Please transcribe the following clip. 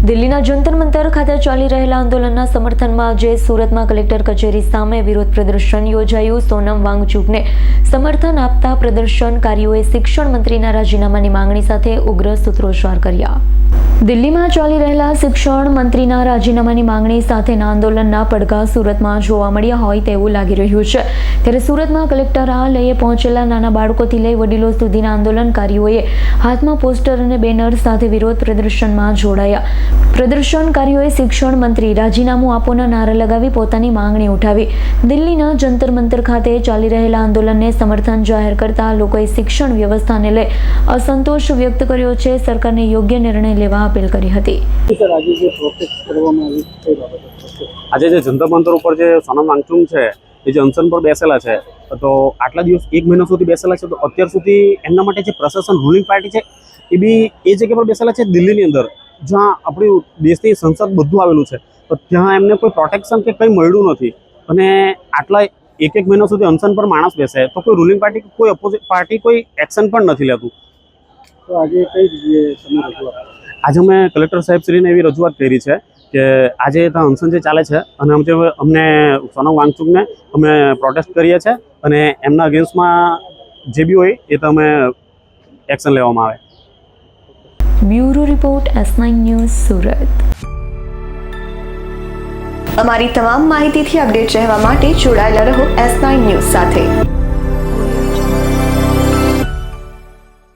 દિલ્હીના જંતર મંતર ખાતે ચાલી રહેલા આંદોલનના સમર્થનમાં આજે સુરતમાં કલેક્ટર કચેરી સામે વિરોધ પ્રદર્શન યોજાયું। સોનમ વાંગચુકને સમર્થન આપતા પ્રદર્શનકારીઓએ શિક્ષણ મંત્રીના રાજીનામાની માંગણી સાથે ઉગ્ર સૂત્રોચ્ચાર કર્યા। દિલ્હીમાં ચાલી રહેલા શિક્ષણ મંત્રીના રાજીનામાની માંગણી સાથેના આંદોલનના પડઘા સુરતમાં જોવા મળ્યા હોય તેવું લાગી રહ્યું છે। ત્યારે સુરતમાં કલેક્ટરાલયે પહોંચેલા નાના બાળકોથી લઈ વડીલો સુધીના આંદોલનકારીઓએ હાથમાં પોસ્ટર અને બેનર સાથે વિરોધ પ્રદર્શનમાં જોડાયા। પ્રદર્શનકારીઓએ શિક્ષણ મંત્રી રાજીનામું આપોના નારા લગાવી પોતાની માંગણી ઉઠાવી। દિલ્હીના જંતર મંતર ખાતે ચાલી રહેલા આંદોલનને સમર્થન જાહેર કરતા લોકોએ શિક્ષણ વ્યવસ્થાને લઈ અસંતોષ વ્યક્ત કર્યો છે। સરકારને યોગ્ય નિર્ણય લેવા अपील करी हती। આજે જે જંતર મંતર ઉપર જે સોનમ વાંગચુક છે એ જે અનશન પર બેસેલા છે તો આટલા દિવસ 1 મહિના સુધી બેસેલા છે તો અત્યાર સુધી એમના માટે જે પ્રશાસન રૂલિંગ પાર્ટી છે એ બી એ જગ્યા પર બેસેલા છે દિલ્હીની અંદર જ્યાં આપણી દેશની સંસદ બધું આવેલું છે તો ત્યાં એમને કોઈ પ્રોટેક્શન કે કંઈ મળ્યું નથી અને આટલા 1 મહિના સુધી અનશન પર માણસ બેસે તો કોઈ રૂલિંગ પાર્ટી કોઈ ઓપોઝિટ પાર્ટી કોઈ એક્શન પણ નથી લેતું। તો આજે કઈ રીતે તમે રજૂઆત? આજે અમે કલેક્ટર સાહેબ શ્રીને એવી રજૂઆત કરી છે કે આજે ત્યાં અનશન જે ચાલે છે અને અમને સોનમ વાંગચુકને અમે પ્રોટેસ્ટ કરીએ છીએ અને એમના અગેન્સ્ટમાં જે બી હોય એ તો અમે એક્શન લેવામાં આવે। Bureau report S9 news Surat. અમારી તમામ માહિતીથી અપડેટ રહેવા માટે જોડાયેલા રહો S9 ન્યૂઝ સાથે।